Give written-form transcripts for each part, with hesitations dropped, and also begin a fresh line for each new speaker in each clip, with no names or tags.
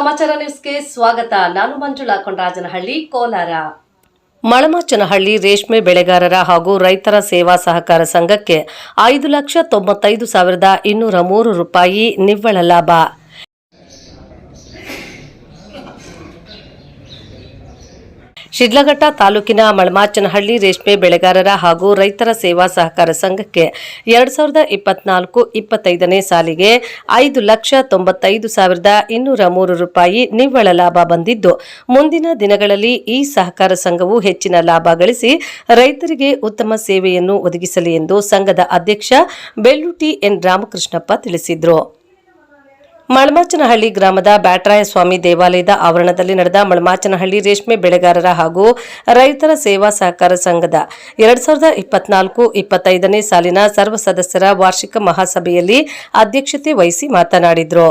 ಸಮಾಚಾರ ನ್ಯೂಸ್ಗೆ ಸ್ವಾಗತ. ನಾನು ಮಂಜುಳಾ ಕೊಂಡರಾಜನಹಳ್ಳಿ, ಕೋಲಾರ. ಮಳಮಾಚನಹಳ್ಳಿ ರೇಷ್ಮೆ ಬೆಳೆಗಾರರ ಹಾಗೂ ರೈತರ ಸೇವಾ ಸಹಕಾರ ಸಂಘಕ್ಕೆ 5,95,203 ರೂಪಾಯಿ ನಿವ್ವಳ ಲಾಭ. ಶಿಡ್ಲಘಟ್ಟ ತಾಲೂಕಿನ ಮಳಮಾಚನಹಳ್ಳಿ ರೇಷ್ಮೆ ಬೆಳೆಗಾರರ ಹಾಗೂ ರೈತರ ಸೇವಾ ಸಹಕಾರ ಸಂಘಕ್ಕೆ 2024-25ನೇ ಸಾಲಿಗೆ 5,95,203 ರೂಪಾಯಿ ನಿವ್ವಳ ಲಾಭ ಬಂದಿದ್ದು, ಮುಂದಿನ ದಿನಗಳಲ್ಲಿ ಈ ಸಹಕಾರ ಸಂಘವು ಹೆಚ್ಚಿನ ಲಾಭ ಗಳಿಸಿ ರೈತರಿಗೆ ಉತ್ತಮ ಸೇವೆಯನ್ನು ಒದಗಿಸಲಿ ಎಂದು ಸಂಘದ ಅಧ್ಯಕ್ಷ ಬೆಳ್ಳೂಟಿ ಎನ್ ರಾಮಕೃಷ್ಣಪ್ಪ ತಿಳಿಸಿದರು. ಮಳಮಾಚನಹಳ್ಳಿ ಗ್ರಾಮದ ಬ್ಯಾಟರಾಯಸ್ವಾಮಿ ದೇವಾಲಯದ ಆವರಣದಲ್ಲಿ ನಡೆದ ಮಳಮಾಚನಹಳ್ಳಿ ರೇಷ್ಮೆ ಬೆಳೆಗಾರರ ಹಾಗೂ ರೈತರ ಸೇವಾ ಸಹಕಾರ ಸಂಘದ 2024-25ನೇ ಸಾಲಿನ ಸರ್ವ ಸದಸ್ಯರ ವಾರ್ಷಿಕ ಮಹಾಸಭೆಯಲ್ಲಿ ಅಧ್ಯಕ್ಷತೆ ವಹಿಸಿ ಮಾತನಾಡಿದರು.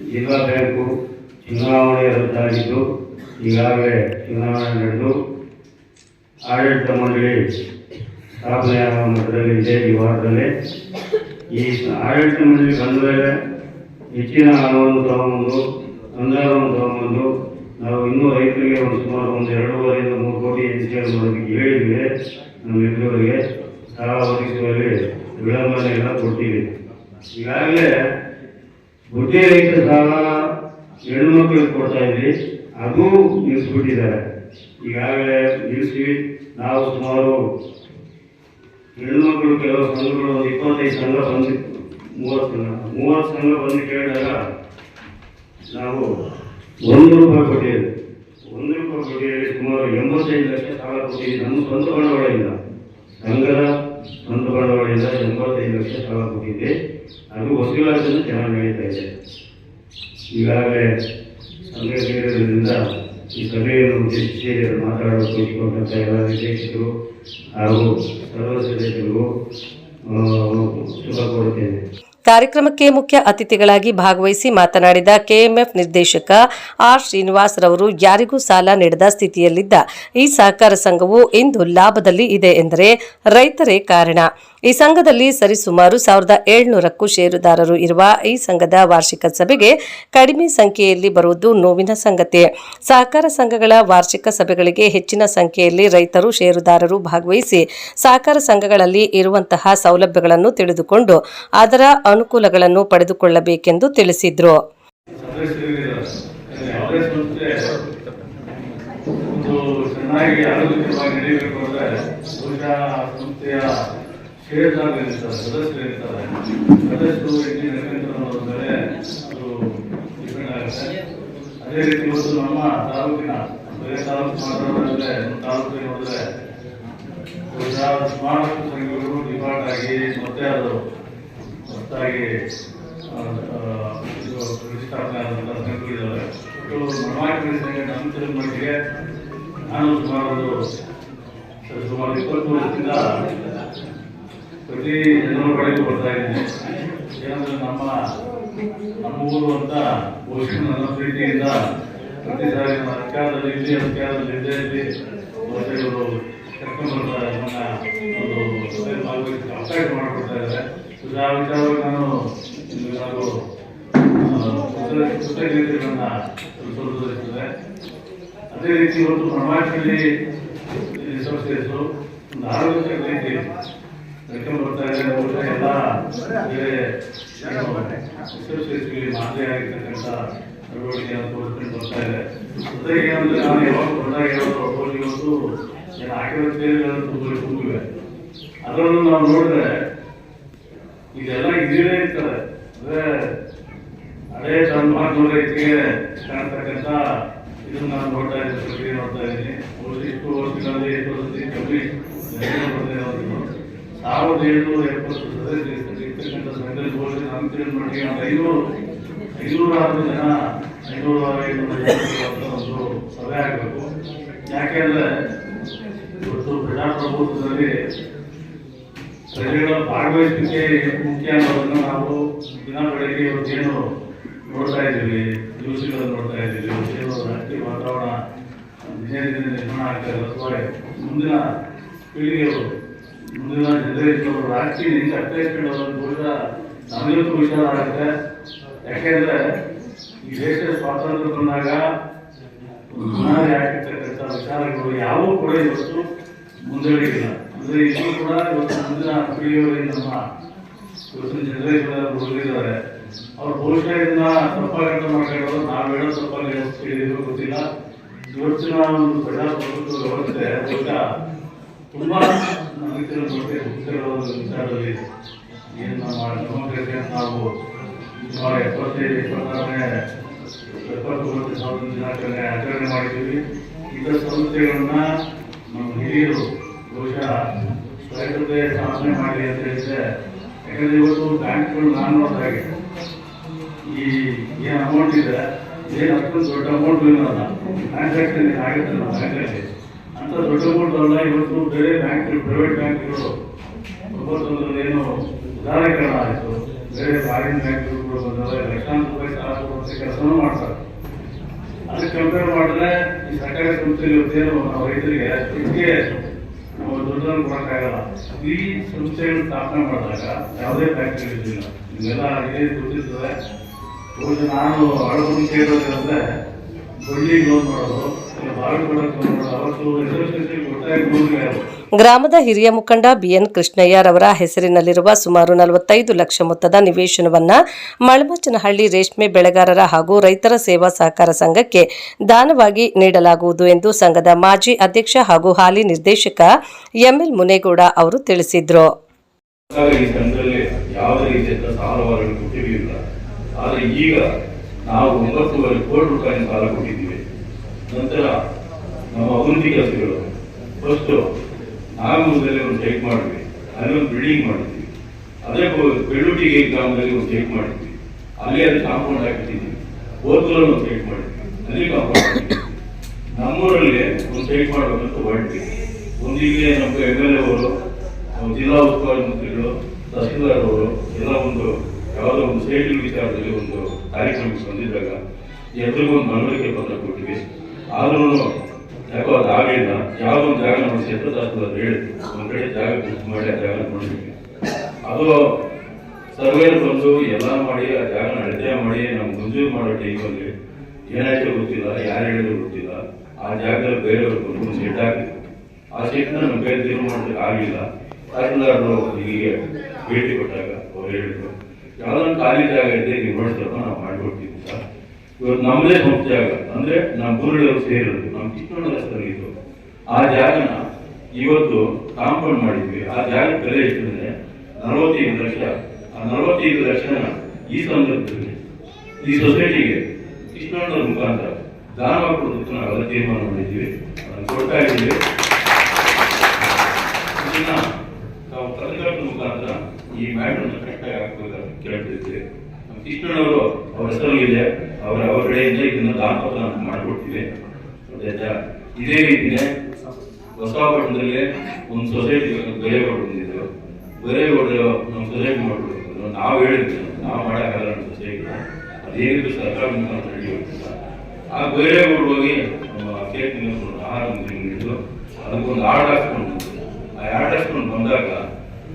ಜಿಲ್ಲಾ ಬ್ಯಾಂಕು ಚುನಾವಣೆ ರದ್ದಾಗಿದ್ದು ಈಗಾಗಲೇ ಚುನಾವಣೆ ನಡೆದು ಆಡಳಿತ ಮಂಡಳಿ ಸ್ಥಾಪನೆಯಾಗುವ ಮಟ್ಟದಲ್ಲಿ ಇದೆ. ಈ ವಾರದಲ್ಲೇ ಈ ಆಡಳಿತ ಮಂಡಳಿ ಬಂದ ಮೇಲೆ ಹೆಚ್ಚಿನ ಹಣವನ್ನು ತಗೊಂಡು ಅನುದಾನವನ್ನು ತಗೊಂಡು ನಾವು ಇನ್ನೂ ರೈತರಿಗೆ ಸುಮಾರು 2.5-3 ಕೋಟಿ ಹೆಚ್ಚು ಮಾಡೋದಕ್ಕೆ ಹೇಳಿದ್ವಿ. ನಮ್ಮ ರೈತರಿಗೆ ಸಾಲ ಒದಗಿಸುವಲ್ಲಿ ವಿಳಂಬನೆ ಎಲ್ಲ ಕೊಡ್ತೀವಿ. ಈಗಾಗಲೇ ಬುದ್ಧಿ ರೈತ ಸಾಲ ಹೆಣ್ಣುಮಕ್ಕಳಿಗೆ ಕೊಡ್ತಾ ಇದ್ವಿ, ಅದು ನಿಲ್ಲಿಸ್ಬಿಟ್ಟಿದ್ದಾರೆ. ಈಗಾಗಲೇ ನಿಲ್ಲಿಸಿ ನಾವು ಸುಮಾರು ಹೆಣ್ಣುಮಕ್ಕಳು ಕೆಲವು ಸಂಘಗಳು 25 ಸಂಘ ಬಂದು 30 ಸಂಘ ಬಂದು ಕೇಳಿದಾಗ ನಾವು 1 ರೂಪಾಯಿ ಕೊಟ್ಟಿದ್ದೀವಿ. 1 ರೂಪಾಯಿ ಕೊಟ್ಟಿಯಲ್ಲಿ ಸುಮಾರು 85 ಲಕ್ಷ ಸಾಲ ಕೊಟ್ಟಿದ್ದೀವಿ. ನಮ್ಮ ಸ್ವಂತ ಬಂಡವಾಳದಿಂದ, ಸಂಘದ ಸ್ವಂತ ಬಂಡವಾಳದಿಂದ 85 ಲಕ್ಷ ಸಾಲ ಕೊಟ್ಟಿದ್ದೆ. ಅದು ವಸೂಲಾತಿಯನ್ನು ಚೆನ್ನಾಗಿ ನಡೀತಾ ಇದೆ. ಈಗಾಗಲೇ ಸಂಘ ಸೇರಿರೋದ್ರಿಂದ ಈ ಸಭೆಯನ್ನು ಉದ್ದೇಶಿಸಿ ಮಾತಾಡಬೇಕು ಇಟ್ಕೊಂಡಂಥ ಎಲ್ಲ ನಿರ್ದೇಶಕರು ಹಾಗೂ ಸರ್ವ ಸದಸ್ಯರಿಗೂ ಶುಭ ಕೋರುತ್ತೇನೆ.
ಕಾರ್ಯಕ್ರಮಕ್ಕೆ ಮುಖ್ಯ ಅತಿಥಿಗಳಾಗಿ ಭಾಗವಹಿಸಿ ಮಾತನಾಡಿದ ಕೆಎಂಎಫ್ ನಿರ್ದೇಶಕ ಆರ್ ಶ್ರೀನಿವಾಸ್ ರವರು, ಯಾರಿಗೂ ಸಾಲ ನೀಡದ ಸ್ಥಿತಿಯಲ್ಲಿದ್ದ ಈ ಸಹಕಾರ ಸಂಘವು ಇಂದು ಲಾಭದಲ್ಲಿ ಇದೆ ಎಂದರೆ ರೈತರೇ ಕಾರಣ. ಈ ಸಂಘದಲ್ಲಿ ಸರಿಸುಮಾರು 1,700ಕ್ಕೂ ಷೇರುದಾರರು ಇರುವ ಈ ಸಂಘದ ವಾರ್ಷಿಕ ಸಭೆಗೆ ಕಡಿಮೆ ಸಂಖ್ಯೆಯಲ್ಲಿ ಬರುವುದು ನೋವಿನ ಸಂಗತಿ. ಸಹಕಾರ ಸಂಘಗಳ ವಾರ್ಷಿಕ ಸಭೆಗಳಿಗೆ ಹೆಚ್ಚಿನ ಸಂಖ್ಯೆಯಲ್ಲಿ ರೈತರು ಷೇರುದಾರರು ಭಾಗವಹಿಸಿ ಸಹಕಾರ ಸಂಘಗಳಲ್ಲಿ ಇರುವಂತಹ ಸೌಲಭ್ಯಗಳನ್ನು ತಿಳಿದುಕೊಂಡು ಅದರ ಅನುಕೂಲಗಳನ್ನು ಪಡೆದುಕೊಳ್ಳಬೇಕೆಂದು ತಿಳಿಸಿದರು.
ಅದೇ ರೀತಿ ಇವತ್ತು ನಮ್ಮ ತಾಲೂಕಿನ ಸುಮಾರು ಸಂಘಗಳು ಡಿಪಾರ್ಟ್ ಆಗಿ ಮತ್ತೆ ಅದು ಹೊಸದಾಗಿ ಪ್ರತಿಷ್ಠಾಪನೆ ಆದಂಥ ಸಂಘಗಳಿದ್ದಾವೆ. ಮಳಮಾಚನಹಳ್ಳಿ ಸಂಘ ನಮ್ಮ ತಿಳಿದ ಮಟ್ಟಿಗೆ ನಾನು ಸುಮಾರು 20 ವರ್ಷದಿಂದ ಪ್ರತಿ ಜನರ ಕಡೆಗೂ ಬರ್ತಾ ಇದ್ದೀನಿ. ಏನಂದ್ರೆ ನಮ್ಮ ಊರು ಅಂತ ಬಹುಶಃ ನನ್ನ ಪ್ರೀತಿಯಿಂದ ಪ್ರತಿ ಸಾರಿ ನಮ್ಮ ಅಧಿಕಾರದಲ್ಲಿ ಇದ್ದೇ ಇವರು ಕರ್ಕೊಂಡ್ಬರ್ತಾರೆ, ನನ್ನ ಒಂದು ಭಾಗವಹಿಸಿ ಅವಕಾಶ ಮಾಡಿಕೊಡ್ತಾ ಇದ್ದಾರೆ. ಆ ವಿಚಾರವಾಗಿ ನಾನು ಕೃತಜ್ಞತೆಗಳನ್ನ ತೋರಿಸುತ್ತದೆ. ಅದೇ ರೀತಿ ಇವತ್ತು ಮಳಮಾಚನಹಳ್ಳಿ ಸಂಸ್ಥೆಯು ಒಂದು ಆರೋಗ್ಯ ರೀತಿ ನಡ್ಕೊಂಡು ಬರ್ತಾ ಇದೆ. ಎಲ್ಲ ಮಾದರಿ ಆಗಿರ್ತಕ್ಕಂಥ ಚಟುವಟಿಕೆಯನ್ನು ತೋರಿಸ್ಕೊಂಡು ಬರ್ತಾ ಇದೆ. ಜೊತೆಗೆ ಏನಂದ್ರೆ ನಾನು ಯಾವಾಗ ಬಂದಾಗ ಇವತ್ತು ಹಾಕಿರೋ ಸೇವೆಗಳನ್ನು ತುಂಬಿವೆ. ಅದನ್ನು ನಾವು ನೋಡಿದ್ರೆ ಇದೆಲ್ಲ ಇದೇ ಇರ್ತದೆ. ಅಂದ್ರೆ ಹಳೇ ಮಹಾತ್ಮರ ರೀತಿಗೆ ಕಾಣ್ತಕ್ಕಂಥ ಇದನ್ನು ನಾನು ನೋಡ್ತಾ ಇದ್ದೀನಿ, ಪ್ರಕ್ರಿಯೆ ನೋಡ್ತಾ ಇದ್ದೀನಿ. ಇಷ್ಟು ವರ್ಷಗಳಲ್ಲಿ ಕಮ್ಮಿ 1770 ಸದಸ್ಯರಿರ್ತಕ್ಕಂಥ ಸಂಘದಲ್ಲಿ ಘೋಷಣೆ ನಮ್ಮ ತಿಳಿದ ಮಟ್ಟಿಗೆ 506 ಜನ 505 ಒಂದು ಸಭೆ ಆಗಬೇಕು. ಯಾಕೆಂದ್ರೆ ಇವತ್ತು ಪ್ರಜಾಪ್ರಭುತ್ವದಲ್ಲಿ ಪ್ರಜೆಗಳ ಭಾಗವಹಿಸಿಕೆ ಮುಖ್ಯ ಅನ್ನೋದನ್ನು ನಾವು ದಿನ ಬೆಳಗ್ಗೆ ಇವತ್ತೇನು ನೋಡ್ತಾ ಇದ್ದೀವಿ.
ನ್ಯೂಸ್ಗಳನ್ನು ನೋಡ್ತಾ ಇದ್ದೀವಿ. ರಾಜಕೀಯ ವಾತಾವರಣ ದಿನೇ ದಿನೇ ನಿರ್ಮಾಣ ಆಗ್ತಾ ಇರೋದು ಮುಂದಿನ ಪೀಳಿಗೆಯವರು, ಮುಂದಿನ ಜನರೇಷನ್ ಅವರು ರಾಜಕೀಯ ಹೆಂಗೆ ಅರ್ಥೈಸ್ಕೊಳ್ಳೋದನ್ನು ಕೂಡ ನಮಗಂತೂ ವಿಚಾರ ಆಗುತ್ತೆ. ಯಾಕೆಂದರೆ ಈ ದೇಶದ ಸ್ವಾತಂತ್ರ್ಯ ಬಂದಾಗ ಬುನಾದಿ ಆಗಿರ್ತಕ್ಕಂಥ ವಿಚಾರಗಳು ಯಾವುವು ಕೂಡ ಇವತ್ತು ಮುಂದುವರಿಯಿಲ್ಲ. ಅಂದರೆ ಇನ್ನೂ ಕೂಡ ಇವತ್ತು ಮುಂದಿನ ಪೀಳಿಗೆಯವರಿಗೆ ನಮ್ಮ ಇವತ್ತಿನ ಜನರೇಷನ್ ಹುಡುಗಿದ್ದಾರೆ. ಅವ್ರು ಬಹುಶಃ ಇದನ್ನ ತಪ್ಪಾಗಿ ಅರ್ಥ ಮಾಡ್ಕೊಳ್ಳೋದು, ನಾವು ಹೇಳೋ ತಪ್ಪಾಗಿ ಹೇಳಿದ್ರು ಗೊತ್ತಿಲ್ಲ. ಇವತ್ತಿನ ಒಂದು ಪ್ರಜಾಪ್ರಭುತ್ವ ವ್ಯವಸ್ಥೆ ಬಹುಶಃ ತುಂಬಾ ನಮಗೆ ಗೊತ್ತಿರೋ ಒಂದು ವಿಚಾರದಲ್ಲಿ ಏನು ನಮ್ಮ ಡೆಮೋಕ್ರಸಿ ನಾವು ಸುಮಾರು 70 ಸ್ವಾತಂತ್ರ್ಯ ದಿನಾಚರಣೆ ಆಚರಣೆ ಮಾಡಿದ್ದೀವಿ. ಇದರ ಸಂಸ್ಥೆಗಳನ್ನ ನಮ್ಮ ಹಿರಿಯರು ಬಹುಶಃ ಸ್ವಾಯತ್ತತೆ ಸ್ಥಾಪನೆ ಮಾಡಿ ಅಂತ ಹೇಳಿದ್ರೆ, ಯಾಕಂದ್ರೆ ಇವತ್ತು ಬ್ಯಾಂಕ್ಗಳು ನಾನು ನೋಡಿದಾಗೆ ಈ ಏನು ಅಮೌಂಟ್ ಇದೆ, ಏನು ಅಷ್ಟೊಂದು ದೊಡ್ಡ ಅಮೌಂಟ್ ಇರೋಲ್ಲ, ಟ್ರಾನ್ಸಾಕ್ಷನ್ ಆಗುತ್ತೆ ನಮ್ಮ ಬ್ಯಾಂಕಲ್ಲಿ ಅಂತ ದೊಡ್ಡ ಅಮೌಂಟ್ ಅಲ್ಲ. ಇವತ್ತು ಬೇರೆ ಬ್ಯಾಂಕ್ಗಳು, ಪ್ರೈವೇಟ್ ಬ್ಯಾಂಕ್ಗಳು 91 ಏನು ಉದಾರೀಕರಣ ಆಯಿತು, ಬೇರೆ ಫಾರಿನ್ ಬ್ಯಾಂಕ್ಗಳು ಕೂಡ ಬಂದವೆ, ಲಕ್ಷಾಂತರ ರೂಪಾಯಿ ಸಾಲ ಕೊಡುವಂಥ ಕೆಲಸನೂ ಮಾಡ್ತಾರೆ. ಅದಕ್ಕೆ ಕಂಪೇರ್ ಮಾಡಿದ್ರೆ ಈ ಸರ್ಕಾರಿ ಸಂಸ್ಥೆಗಳು ಇವತ್ತೇನು ನಾವು ರೈತರಿಗೆ ಇದಕ್ಕೆ ನಾವು ದುಡ್ಡನ್ನು ಕೊಡೋಕ್ಕಾಗಲ್ಲ. ಈ ಸಂಸ್ಥೆಗಳು ಸ್ಥಾಪನೆ ಮಾಡಿದಾಗ ಯಾವುದೇ ಫ್ಯಾಕ್ಟ್ರಿ ಇರಲಿಲ್ಲ. ಇದೆಲ್ಲ ಏನೇನು ಗೊತ್ತಿರ್ತದೆ. ಬಹುಶಃ ನಾನು ಅಳವಡಿಕೆ ಇರೋದಂದ್ರೆ ಬಡ್ಡಿ ಲೋನ್ ಮಾಡೋದು, ಬಾವಿ ಕೊಡೋಕೆ ಲೋನ್ ಮಾಡೋದು, ಅವತ್ತು ರಿಸರ್ವೇಷನ್ ಒಟ್ಟಾಗಿ ಲೋನ್ಗೆ
ಗ್ರಾಮದ ಹಿರಿಯ ಮುಖಂಡ ಬಿಎನ್ ಕೃಷ್ಣಯ್ಯರವರ ಹೆಸರಿನಲ್ಲಿರುವ ಸುಮಾರು 45 ಲಕ್ಷ ಮೊತ್ತದ ನಿವೇಶನವನ್ನ ಮಳಮಚ್ಚನಹಳ್ಳಿ ರೇಷ್ಮೆ ಬೆಳೆಗಾರರ ಹಾಗೂ ರೈತರ ಸೇವಾ ಸಹಕಾರ ಸಂಘಕ್ಕೆ ದಾನವಾಗಿ ನೀಡಲಾಗುವುದು ಎಂದು ಸಂಘದ ಮಾಜಿ ಅಧ್ಯಕ್ಷ ಹಾಗೂ ಹಾಲಿ ನಿರ್ದೇಶಕ ಎಂಎಲ್ ಮುನೇಗೌಡ ಅವರು ತಿಳಿಸಿದರು.
ಆದರೆ ಈಗ ನಾವು 9.5 ಕೋಟಿ ರೂಪಾಯಿ ಸಾಲ ಕೊಟ್ಟಿದ್ದೀವಿ. ನಂತರ ನಮ್ಮ ಅಭಿವೃದ್ಧಿ ಕೆಲಸಗಳು ಫಸ್ಟ್ ನಾಗಮೂಲದಲ್ಲಿ ಒಂದು ಸೈಟ್ ಮಾಡಿದ್ವಿ, ಅಲ್ಲಿ ಒಂದು ಬಿಲ್ಡಿಂಗ್ ಮಾಡಿದ್ವಿ. ಅದೇ ಬೆಳ್ಳುಟಿಗೆ ಗ್ರಾಮದಲ್ಲಿ ಒಂದು ಸೈಟ್ ಮಾಡಿದ್ವಿ, ಅಲ್ಲಿ ಅದು ಕಾಂಪೌಂಡ್ ಹಾಕಿಟ್ಟಿದ್ವಿ. ಓದ್ರಲ್ಲಿ ಒಂದು ಸೈಟ್ ಮಾಡಿದ್ವಿ, ಅಲ್ಲಿ ಕಾಂಪೌಂಡ್ ಹಾಕಿದ್ವಿ. ನಮ್ಮೂರಲ್ಲಿ ಒಂದು ಸೈಟ್ ಮಾಡಬೇಕಂತ ಹೊರಟ್ವಿ. ಒಂದಿಗೆ ನಮ್ಮ MLA ಅವರು, ಜಿಲ್ಲಾ ಉಸ್ತುವಾರಿ ಮಂತ್ರಿಗಳು, ತಹಸೀಲ್ದಾರ್ ಅವರು ಎಲ್ಲ ಒಂದು ಯಾವುದೋ ಒಂದು ಸೈಟ್ ವಿಚಾರದಲ್ಲಿ ಒಂದು ಕಾರ್ಯಕ್ರಮಕ್ಕೆ ಬಂದಿದ್ದಾಗ ಎಲ್ರಿಗೂ ಒಂದು ಮನವರಿಕೆ ಪತ್ರ ಕೊಟ್ಟಿವಿ. ಆದ್ರೂ ಯಾಕೋ ಅದು ಆಗಲಿಲ್ಲ. ಯಾವುದೋ ಒಂದು ಜಾಗ ನಮ್ಮ ಕ್ಷೇತ್ರ ತಹಸೀಲ್ದಾರ್ ಹೇಳಿದ್ವಿ, ಒಂದು ಕಡೆ ಜಾಗ ಗುರುತು ಮಾಡಿ ಆ ಜಾಗ ನೋಡಿದ್ವಿ. ಅದು ಸರ್ವೇರ್ ಬಂದು ಎಲ್ಲ ಮಾಡಿ ಆ ಜಾಗ ಅಳತೆ ಮಾಡಿ ನಮ್ಗೆ ಮಂಜೂರು ಮಾಡೋ ಟೈಮಲ್ಲಿ ಏನಾಯ್ತು ಗೊತ್ತಿಲ್ಲ, ಯಾರು ಹೇಳಿದ್ರು ಗೊತ್ತಿಲ್ಲ. ಆ ಜಾಗದಲ್ಲಿ ಬೇರೆಯವರು ಬಂದು ಒಂದು ಸೆಟ್ ಆಗಿತ್ತು. ಆ ಸೆಟ್ನ ನಮ್ಮ ಬೇರೆ ತೀರ್ಮಾನ ಮಾಡೋದಕ್ಕೆ ಆಗಲಿಲ್ಲ. ತಹಸೀಲ್ದಾರರು ಹೀಗೆ ಭೇಟಿ ಕೊಟ್ಟಾಗ ಅವ್ರು ಹೇಳಿದ್ರು, ಯಾವ್ದೊಂದು ಖಾಲಿ ಜಾಗ ಇದೆ, ನೀವು ನೋಡ್ತಪ್ಪ ನಾವು ಮಾಡಿಕೊಡ್ತೀವಿ ಸರ್. ಇವತ್ತು ನಮ್ಮದೇ ಸ್ವಂತ ಜಾಗ, ಅಂದ್ರೆ ನಮ್ಮ ಗುರುಗಳು ಸೇರಿರೋದು ನಮ್ಮ ಚಿಕ್ಕಣ್ಣ ಹೆಸರಿತ್ತು. ಆ ಜಾಗನ ಇವತ್ತು ಕಾಂಪೌಂಡ್ ಮಾಡಿದ್ವಿ. ಆ ಜಾಗ ಬೆಲೆ ಎಷ್ಟಿದೆ? 45 ಲಕ್ಷ. ಆ 45 ಲಕ್ಷನ ಈ ಸಂದರ್ಭದಲ್ಲಿ ಈ ಸೊಸೈಟಿಗೆ ಕೃಷ್ಣಣ್ಣವ್ರ ಮುಖಾಂತರ ದಾನ ಕೊಡೋದಕ್ಕೆ ನಾವೆಲ್ಲ ತೀರ್ಮಾನ ಮಾಡಿದ್ದೀವಿ, ಕೊಡ್ತಾ ಇದ್ದೀವಿ. ಇದನ್ನ ನಾವು ಪತ್ರಕರ್ತರ ಮುಖಾಂತರ ಈ ಮ್ಯಾಟರ್ನ ಕರೆಕ್ಟಾಗಿ ಹಾಕಬೇಕಾದ್ರೆ ಕೇಳ್ತಿದ್ದೀವಿ. ಕೃಷ್ಣಣ್ಣವರು ಅವರ ಹೆಸರಲ್ಲಿದೆ, ಅವರ ಕಡೆಯಿಂದ ಇದನ್ನ ದಾನಪತ್ರ ಮಾಡಿಕೊಡ್ತೀವಿ. ಇದೇ ರೀತಿನೇ ಹೊಸಪಟ್ಟಣದಲ್ಲಿ ಒಂದು ಸೊಸೈಟಿ ಬೆಲೆಗೌಡ ಬಂದಿದ್ರು. ಬೆಲೆಗೌಡರು ನಮ್ಮ ಸೊಸೈಟಿ ಮಾಡ್ಕೊಡ್ತಿದ್ರು. ನಾವು ಹೇಳಿದ್ವಿ ನಾವು ಮಾಡೋಕ್ಕಾಗಲ್ಲ ನಮ್ಮ ಸೊಸೈಟಿ, ಅದೇನಿದ್ರು ಸರ್ಕಾರ ಮುಖಾಂತರ ನಡೆಯುತ್ತಿಲ್ಲ. ಆ ಬೆಲೆಗೌಡರು ಹೋಗಿ ನಮ್ಮ ಕೇಕ್ ಆಹಾರ ನೀಡಿದ್ರು. ಅದಕ್ಕೊಂದು ಆರ್ಡ್ ಹಾಕ್ಕೊಂಡು ಆ ಆರ್ಡ್ ಹಾಕ್ಕೊಂಡು ಬಂದಾಗ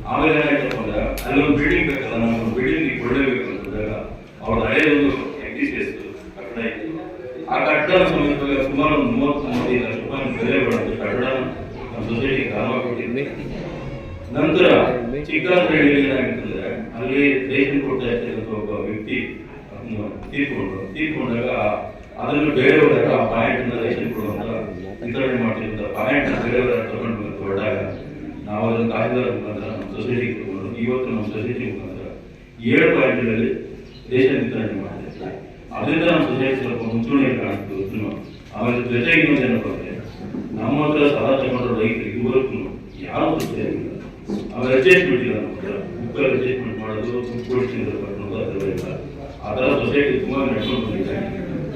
ಆಮೇಲೆ ಏನಾಯ್ತು ಅಂದ್ರೆ ಅಲ್ಲೊಂದು ಬಿಲ್ಡಿಂಗ್ ಬೇಕಲ್ಲ, ನಮ್ಗೊಂದು ಬಿಲ್ಡಿಂಗ್ ಕೊಡಲೇಬೇಕು ಅಂತಂದಾಗ ಅವ್ರದ್ದು ಹಳೆಯದೊಂದು ಎಕ್ಸಿಸ್ಟೆನ್ಸ್ ಕಟ್ಟಡ ಇತ್ತು. ಆ ಕಟ್ಟಡ ಸಮೇತವಾಗಿ ಸುಮಾರು 30-35 ಲಕ್ಷ ರೂಪಾಯಿ ಬೆಲೆ ಬರುತ್ತೆ ಕಟ್ಟಡ ನಮ್ಮ ಸೊಸೈಟಿಗೆ ದಾನವಾಗಿ ಕೊಟ್ಟಿದ್ವಿ. ನಂತರ ಚಿಕ್ಕಹಳ್ಳಿ ಏನಾಗಿತ್ತಂದ್ರೆ ಅಲ್ಲಿ ರೇಷನ್ ಕೊಡ್ತಾ ಇರ್ತಕ್ಕಂಥ ಒಬ್ಬ ವ್ಯಕ್ತಿ ತೀರ್ಕೊಂಡಾಗ ಅದನ್ನು ಬೇರೆಯವರ ಆ ಪಾಯಿಂಟ್ ರೇಷನ್ ಕೊಡುವಂತ ವಿತರಣೆ ಮಾಡ್ತಿದ್ದ ಪಾಯಿಂಟ್ ಬೇರೆಯವರ ತಗೊಂಡು ಹೊರಟಾಗ ನಾವು ಅದನ್ನು ತಹಸೀಲ್ದಾರ್ ಮುಖಾಂತರ ನಮ್ಮ ಸೊಸೈಟಿಗೆ ತಗೊಂಡು ಇವತ್ತು ನಮ್ಮ ಸೊಸೈಟಿ ಮುಖಾಂತರ 7 ಪಾಯಿಂಟ್ಗಳಲ್ಲಿ ರೇಷನ್ ವಿತರಣೆ ಮಾಡ್ತಿರ್ತಾರೆ. ಅದರಿಂದ ನಮ್ಮ ಸೊಸೈಟಿ ಸ್ವಲ್ಪ ಮುಂಚೂಣಿಯಲ್ಲಿ ಕಾಣಿಸ್ತು ಉತ್ತಮ. ಆಮೇಲೆ ಜೊತೆಗೆ ಇನ್ನೊಂದು ಏನಪ್ಪ ಅಂದ್ರೆ ನಮ್ಮ ಹತ್ರ ಸಾಲ ತಗೊಂಡ್ರ ರೈತರಿಗೆ ಇದುವರೆಗೂ ಯಾವ ತೊಂದರೆ ಆಗಿಲ್ಲ. ಅವ್ರು ಅಡ್ಜಸ್ಟ್ಮೆಂಟ್ ಇಲ್ಲ, ನಮ್ಮ ಹತ್ರ ಬುಕ್ಕಲ್ಲಿ ಅಡ್ಜಸ್ಟ್ಮೆಂಟ್ ಮಾಡೋದು, ಕೊಡ್ಸಿದ್ರೆ ಬರೋದು ಅದರಲ್ಲ. ಆ ಥರ ಸೊಸೈಟಿ ತುಂಬಾ ನಡ್ಕೊಂಡು ಬಂದಿದೆ,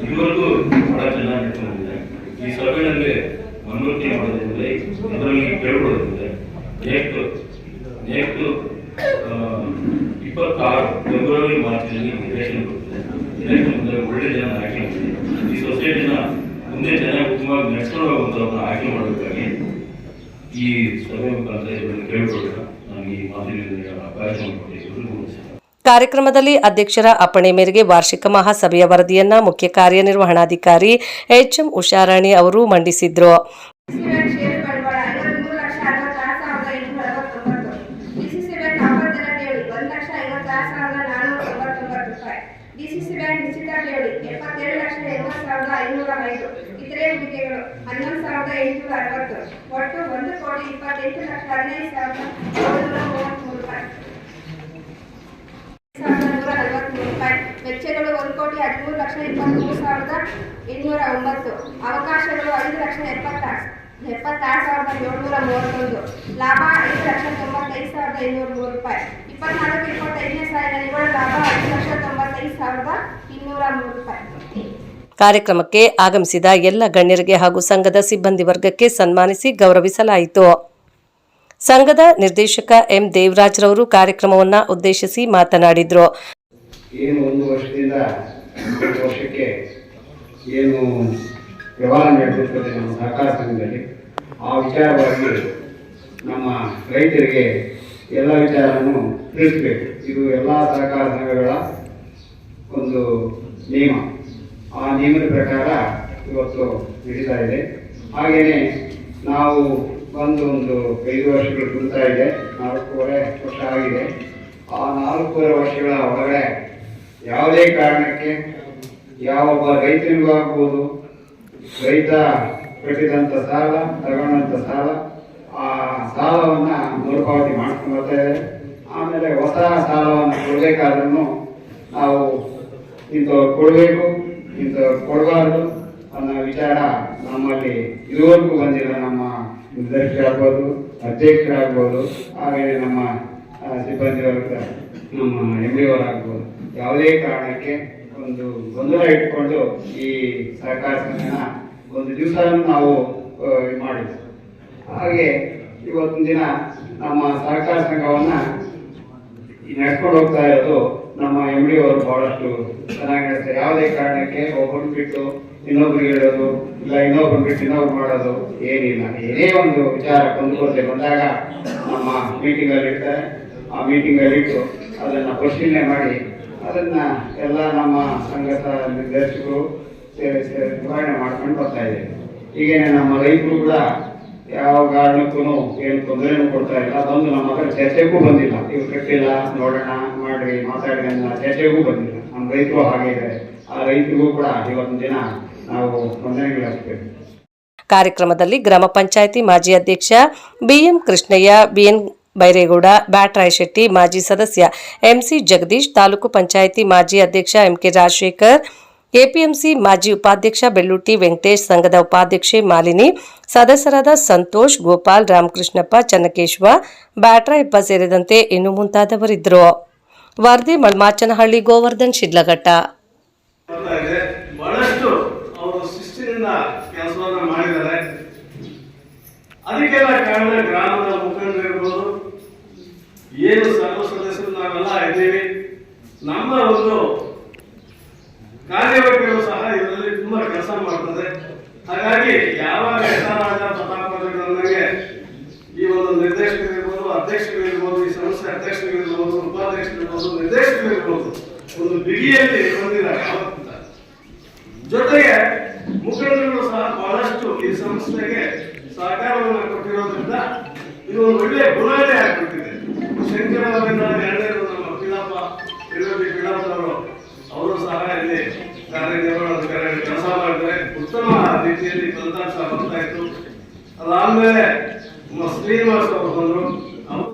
ಇದುವರೆಗೂ ಬಹಳ ಚೆನ್ನಾಗಿ ನಡ್ಕೊಂಡು ಬಂದಿದೆ. ಈ ಸಭೆಯಲ್ಲಿ ಮನವರಿಕೆ ಮಾಡೋದ್ರಿಂದ ಅದರಲ್ಲಿ ಕೇಳ್ಕೊಳ್ಳೋದ್ರಿಂದ ನೆಕ್ಸ್ಟ್ 26 ಫೆಬ್ರವರಿ ಮಾರ್ಚ್ನಲ್ಲಿ ರೇಷನ್ ಕೊಡ್ತದೆ. ಎಲೆಕ್ಷನ್ ಬಂದಾಗ ಒಳ್ಳೆ ಜನ ಆಯ್ಕೆ ಮಾಡಿ ಈ ಸೊಸೈಟಿನ ಮುಂದೆ ಚೆನ್ನಾಗಿ ಉತ್ತಮವಾಗಿ ನಡೆಸ್ಕೊಂಡು ಹೋಗುವಂಥವ್ರನ್ನ ಆಯ್ಕೆ ಮಾಡಬೇಕಾಗಿ ಈ ಸಭೆ ಮುಖಾಂತರ ಇವರನ್ನು ಕೇಳಿಕೊಳ್ಳೋಣ. ನಾನು ಈ ಮಾತಿನಿಂದ ಕಾರ್ಯಕ್ರಮ ಕೊಟ್ಟಿದ್ದು.
ಕಾರ್ಯಕ್ರಮದಲ್ಲಿ ಅಧ್ಯಕ್ಷರ ಅಪ್ಪಣೆ ಮೇರೆಗೆ ವಾರ್ಷಿಕ ಮಹಾಸಭೆಯ ವರದಿಯನ್ನ ಮುಖ್ಯ ಕಾರ್ಯನಿರ್ವಹಣಾಧಿಕಾರಿ ಎಚ್ಎಂ ಉಷಾರಾಣಿ ಅವರು ಮಂಡಿಸಿದ್ರು.
ಡಿಸಿಸಿ ಬ್ಯಾಂಕ್ ನಿಶ್ಚಿತ ಠೇವಣಿ 72,80,505. ಇತರೆ ಹೂಡಿಕೆಗಳು 11,860. ಒಟ್ಟು 1,28,15,143 ರೂಪಾಯಿ. ವೆಚ್ಚಗಳು 1,13,23,809. ಅವಕಾಶಗಳು 5,76,731. ಲಾಭ 5,95,503 ರೂಪಾಯಿ. 24-25ನೇ ಸಾಲಿನ ನಿವ್ವಳ ಲಾಭ 5,95,203 ರೂಪಾಯಿ.
ಕಾರ್ಯಕ್ರಮಕ್ಕೆ ಆಗಮಿಸಿದ ಎಲ್ಲ ಗಣ್ಯರಿಗೆ ಹಾಗೂ ಸಂಘದ ಸಿಬ್ಬಂದಿ ವರ್ಗಕ್ಕೆ ಸನ್ಮಾನಿಸಿ ಗೌರವಿಸಲಾಯಿತು. ಸಂಘದ ನಿರ್ದೇಶಕ ಎಂ ದೇವರಾಜ್ರವರು ಕಾರ್ಯಕ್ರಮವನ್ನು ಉದ್ದೇಶಿಸಿ ಮಾತನಾಡಿದರು.
ಏನು 1 ವರ್ಷದಿಂದ 2 ವರ್ಷಕ್ಕೆ ಏನು ವ್ಯವಹಾರ ನಡೆದಿರ್ತದೆ ನಮ್ಮ ಸಹಕಾರ ಸಂಘದಲ್ಲಿ, ಆ ವಿಚಾರವಾಗಿ ನಮ್ಮ ರೈತರಿಗೆ ಎಲ್ಲ ವಿಚಾರವನ್ನು ತಿಳಿಸಬೇಕು. ಇದು ಎಲ್ಲ ಸಹಕಾರ ಸಂಘಗಳ ಒಂದು ನಿಯಮ. ಆ ನಿಯಮದ ಪ್ರಕಾರ ಇವತ್ತು ನಡೀತಾ ಇದೆ. ಹಾಗೆಯೇ ನಾವು ಒಂದು 5 ವರ್ಷಗಳು ತುಂಬುತ್ತಾ ಇದೆ, 4.5 ವರ್ಷ ಆಗಿದೆ. ಆ 4.5 ವರ್ಷಗಳ ಒಳಗಡೆ ಯಾವುದೇ ಕಾರಣಕ್ಕೆ ಯಾವೊಬ್ಬ ರೈತನಿಗೂ ಆಗ್ಬೋದು, ರೈತ ಕಟ್ಟಿದಂಥ ಸಾಲ, ತಗೊಂಡಂಥ ಸಾಲ, ಆ ಸಾಲವನ್ನು ಮರುಪಾವತಿ ಮಾಡ್ಕೊಂಡು ಬರ್ತಾ ಇದೆ. ಆಮೇಲೆ ಹೊಸ ಸಾಲವನ್ನು ಕೊಡಬೇಕಾದ್ರೂ ನಾವು ಇಂಥವ್ರು ಕೊಡಬೇಕು, ಇಂಥವ್ರು ಕೊಡಬಾರ್ದು ಅನ್ನೋ ವಿಚಾರ ನಮ್ಮಲ್ಲಿ ಇದುವರೆಗೂ ಬಂದಿಲ್ಲ. ನಮ್ಮ ನಿರ್ದೇಶಕರಾಗ್ಬೋದು, ಅಧ್ಯಕ್ಷರಾಗ್ಬೋದು, ಹಾಗೆಯೇ ನಮ್ಮ ಸಿಬ್ಬಂದಿ ವರ್ಗ, ನಮ್ಮ MD ಅವರಾಗ್ಬೋದು, ಯಾವುದೇ ಕಾರಣಕ್ಕೆ ಒಂದು ಗೊಂದಲ ಇಟ್ಕೊಂಡು ಈ ಸಹಕಾರ ಸಂಘನ ಒಂದು ದಿವಸ ನಾವು ಮಾಡಿದ್ವಿ. ಹಾಗೆ ಇವತ್ತಿನ ದಿನ ನಮ್ಮ ಸಹಕಾರ ಸಂಘವನ್ನು ನಡ್ಕೊಂಡು ಹೋಗ್ತಾ ಇರೋದು ನಮ್ಮ MD ಅವರು ಬಹಳಷ್ಟು ಚೆನ್ನಾಗಿ ನಡೆಸ್ತಾರೆ. ಯಾವುದೇ ಕಾರಣಕ್ಕೆ ಒಬ್ಬರು ಬಿಟ್ಟು ಇನ್ನೊಬ್ರಿಗೆ ಹೇಳೋದು, ಇಲ್ಲ ಇನ್ನೊಬ್ರು ಬಿಟ್ಟು ಇನ್ನೊಬ್ರು ಮಾಡೋದು ಏನಿಲ್ಲ. ಏನೇ ಒಂದು ವಿಚಾರ ಕೊಂದುಕೊರತೆ ಬಂದಾಗ ನಮ್ಮ ಮೀಟಿಂಗಲ್ಲಿ ಇರ್ತಾರೆ. ಆ ಮೀಟಿಂಗಲ್ಲಿ ಇಟ್ಟು ಅದನ್ನು ಪರಿಶೀಲನೆ ಮಾಡಿ ಅದನ್ನು ಎಲ್ಲ ನಮ್ಮ ಸಂಘದ ನಿರ್ದೇಶಕರು ನಿವಾರಣೆ ಮಾಡ್ಕೊಂಡು ಬರ್ತಾ ಇದ್ದೇವೆ. ಹೀಗೇನೆ ನಮ್ಮ ರೈತರು ಕೂಡ ಯಾವ ಕಾರಣಕ್ಕೂ ಏನು ತೊಂದರೆನೂ ಕೊಡ್ತಾ ಇಲ್ಲ. ಬಂದು ನಮ್ಮ ಹತ್ರ ಚರ್ಚೆಗೂ ಬಂದಿಲ್ಲ. ಇವು ಕಟ್ಟಿಲ್ಲ, ನೋಡೋಣ, ಮಾಡ್ರಿ, ಮಾತಾಡಿ ಅನ್ನೋ ಚರ್ಚೆಗೂ ಬಂದಿಲ್ಲ. ನಮ್ಮ ರೈತರು ಹಾಗೆ ಇದ್ದಾರೆ. ಆ ರೈತರಿಗೂ ಕೂಡ ಇವತ್ತಿನ ದಿನ ನಾವು ವಂದನೆಗಳಾಗ್ತೇವೆ.
ಕಾರ್ಯಕ್ರಮದಲ್ಲಿ ಗ್ರಾಮ ಪಂಚಾಯಿತಿ ಮಾಜಿ ಅಧ್ಯಕ್ಷ BM ಕೃಷ್ಣಯ್ಯ, BN ಬೈರೇಗೌಡ, ಬ್ಯಾಟ್ರಾಯ್ ಶೆಟ್ಟಿ, ಮಾಜಿ ಸದಸ್ಯ MC ಜಗದೀಶ್, ತಾಲೂಕು ಪಂಚಾಯಿತಿ ಮಾಜಿ ಅಧ್ಯಕ್ಷ MK ರಾಜಶೇಖರ್, APMC ಮಾಜಿ ಉಪಾಧ್ಯಕ್ಷ ಬೆಳ್ಳೂಟಿ ವೆಂಕಟೇಶ್, ಸಂಘದ ಉಪಾಧ್ಯಕ್ಷೆ ಮಾಲಿನಿ, ಸದಸ್ಯರಾದ ಸಂತೋಷ್, ಗೋಪಾಲ್, ರಾಮಕೃಷ್ಣಪ್ಪ, ಚನ್ನಕೇಶವ, ಬ್ಯಾಟ್ರಾಯಪ್ಪ ಸೇರಿದಂತೆ ಇನ್ನು ಮುಂತಾದವರಿದ್ದರು. ವರದಿ ಮಳ್ಮಾಚನಹಳ್ಳಿ, ಗೋವರ್ಧನ್ ಶಿಡ್ಲಘಟ್ಟ.
ಬಹಳಷ್ಟು ಅವರು ಶಿಸ್ತಿನಿಂದ ಕೆಲಸವನ್ನ ಮಾಡಿದ್ದಾರೆ. ಅದಕ್ಕೆಲ್ಲ ಕಾರಣ ಗ್ರಾಮದ ಮುಖಂಡರಿರ್ಬೋದು, ಏನು ಸರ್ವ ಸದಸ್ಯರು ನಾವೆಲ್ಲ ಇದ್ದೀವಿ. ನಮ್ಮ ಒಂದು ಕಾರ್ಯವೈಖರಿಗಳು ಸಹ ಇದರಲ್ಲಿ ತುಂಬಾ ಕೆಲಸ ಮಾಡ್ತದೆ. ಹಾಗಾಗಿ ಯಾವಾಗ ಯಥಾರಾಜ ಪ್ರತಾಪಗಳಿಗೆ ಈ ಒಂದು ನಿರ್ದೇಶಕರಿರ್ಬೋದು, ಅಧ್ಯಕ್ಷಗಳಿರ್ಬೋದು, ಈ ಸಂಸ್ಥೆ ಅಧ್ಯಕ್ಷಗಳಿರ್ಬೋದು, ಉಪಾಧ್ಯಕ್ಷರಿರ್ಬೋದು, ನಿರ್ದೇಶಕರಿರ್ಬೋದು ಒಂದು ಬಿಗಿಯಲ್ಲಿ ಬಂದಿದ್ದಾರೆ. ಯಾವತ್ತಿಂದ ಜೊತೆಗೆ ಮುಖಂಡರು ಸಹ ಬಹಳಷ್ಟು ಈ ಸಂಸ್ಥೆಗೆ ಸಹಕಾರವನ್ನು ಕೊಟ್ಟಿರೋದ್ರಿಂದ ಇದು ಒಂದು ಒಳ್ಳೆಯ ಬುನಾದಿ ಆಗಿಬಿಟ್ಟಿದೆ. ಶಂಕರವರಿಂದ ಎರಡನೇದು ನಮ್ಮ ಪಿಳ್ಳಪ್ಪನವರು ಅವರು ಸಹ ಇಲ್ಲಿ ಕಾರ್ಯನಿರ್ವಹಣಾಧಿಕಾರಿಗಳು ಕೆಲಸ ಮಾಡಿದರೆ ಉತ್ತಮ ರೀತಿಯಲ್ಲಿ ಫಲಿತಾಂಶ ಬರ್ತಾ ಇತ್ತು. ಅದಾದ್ಮೇಲೆ ಶ್ರೀನಿವಾಸ್ ಅವರು ಬಂದರು.